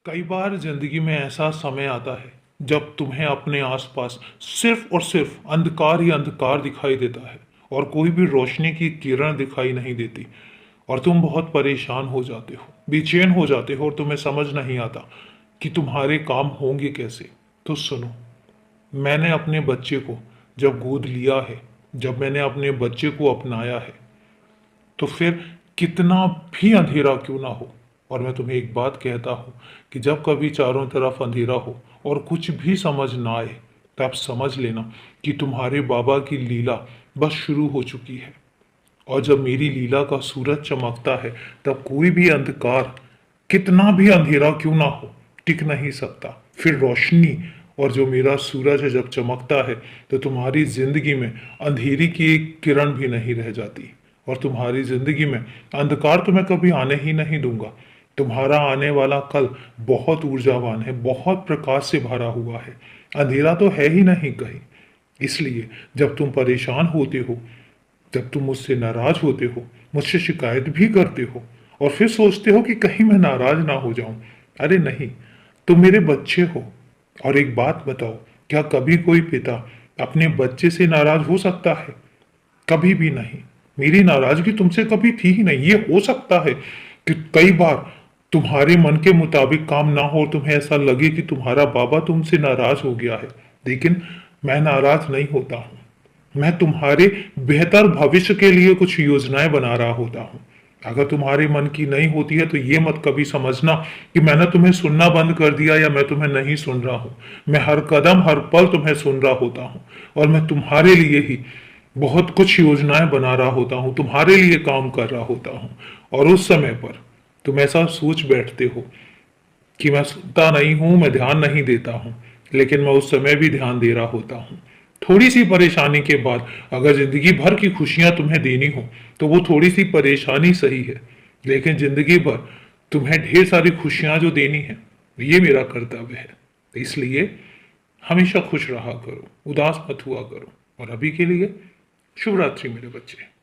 कई बार जिंदगी में ऐसा समय आता है जब तुम्हें अपने आसपास सिर्फ और सिर्फ अंधकार ही अंधकार दिखाई देता है और कोई भी रोशनी की किरण दिखाई नहीं देती। और तुम बहुत परेशान हो जाते हो, बेचैन हो जाते हो और तुम्हें समझ नहीं आता कि तुम्हारे काम होंगे कैसे। तो सुनो, मैंने अपने बच्चे को जब गोद लिया है, जब मैंने अपने बच्चे को अपनाया है, तो फिर कितना भी अंधेरा क्यों ना हो, और मैं तुम्हें एक बात कहता हूँ कि जब कभी चारों तरफ अंधेरा हो और कुछ भी समझ ना आए, तब समझ लेना कि तुम्हारे बाबा की लीला बस शुरू हो चुकी है। और जब मेरी लीला का सूरज चमकता है, तब कोई भी अंधकार, कितना भी अंधेरा क्यों ना हो, टिक नहीं सकता। फिर रोशनी और जो मेरा सूरज है जब चमकता है, तो तुम्हारी जिंदगी में अंधेरी की एक किरण भी नहीं रह जाती और तुम्हारी जिंदगी में अंधकार तो मैं कभी आने ही नहीं दूंगा। तुम्हारा आने वाला कल बहुत ऊर्जावान है, बहुत प्रकाश से भरा हुआ है। अंधेरा तो है ही नहीं कहीं। इसलिए जब तुम परेशान होते हो, जब तुम मुझसे नाराज होते हो, मुझसे शिकायत भी करते हो और फिर सोचते हो कि कहीं मैं नाराज ना हो जाऊं, अरे नहीं, तुम मेरे बच्चे हो। और एक बात बताओ, क्या कभी कोई पिता अपने बच्चे से नाराज हो सकता है? कभी भी नहीं। मेरी नाराजगी तुमसे कभी थी ही नहीं। ये हो सकता है कि कई बार तुम्हारे मन के मुताबिक काम ना हो और तुम्हें ऐसा लगे कि तुम्हारा बाबा तुमसे नाराज हो गया है, लेकिन मैं नाराज नहीं होता हूं। मैं तुम्हारे बेहतर भविष्य के लिए कुछ योजनाएं बना रहा होता हूं। अगर तुम्हारे मन की नहीं होती है तो ये मत कभी समझना कि मैंने तुम्हें सुनना बंद कर दिया या मैं तुम्हें नहीं सुन रहा हूं। मैं हर कदम हर पल तुम्हें सुन रहा होता हूं और मैं तुम्हारे लिए ही बहुत कुछ योजनाएं बना रहा होता हूं, तुम्हारे लिए काम कर रहा होता हूं। और उस समय पर तुम ऐसा सोच बैठते हो कि मैं सुनता नहीं हूं, मैं ध्यान नहीं देता हूं, लेकिन मैं उस समय भी ध्यान दे रहा होता हूं। थोड़ी सी परेशानी के बाद अगर जिंदगी भर की खुशियां तुम्हें देनी हो, तो वो थोड़ी सी परेशानी सही है, लेकिन जिंदगी भर तुम्हें ढेर सारी खुशियां जो देनी है, ये मेरा कर्तव्य है। इसलिए हमेशा खुश रहा करो, उदास मत हुआ करो। और अभी के लिए शुभ रात्रि मेरे बच्चे।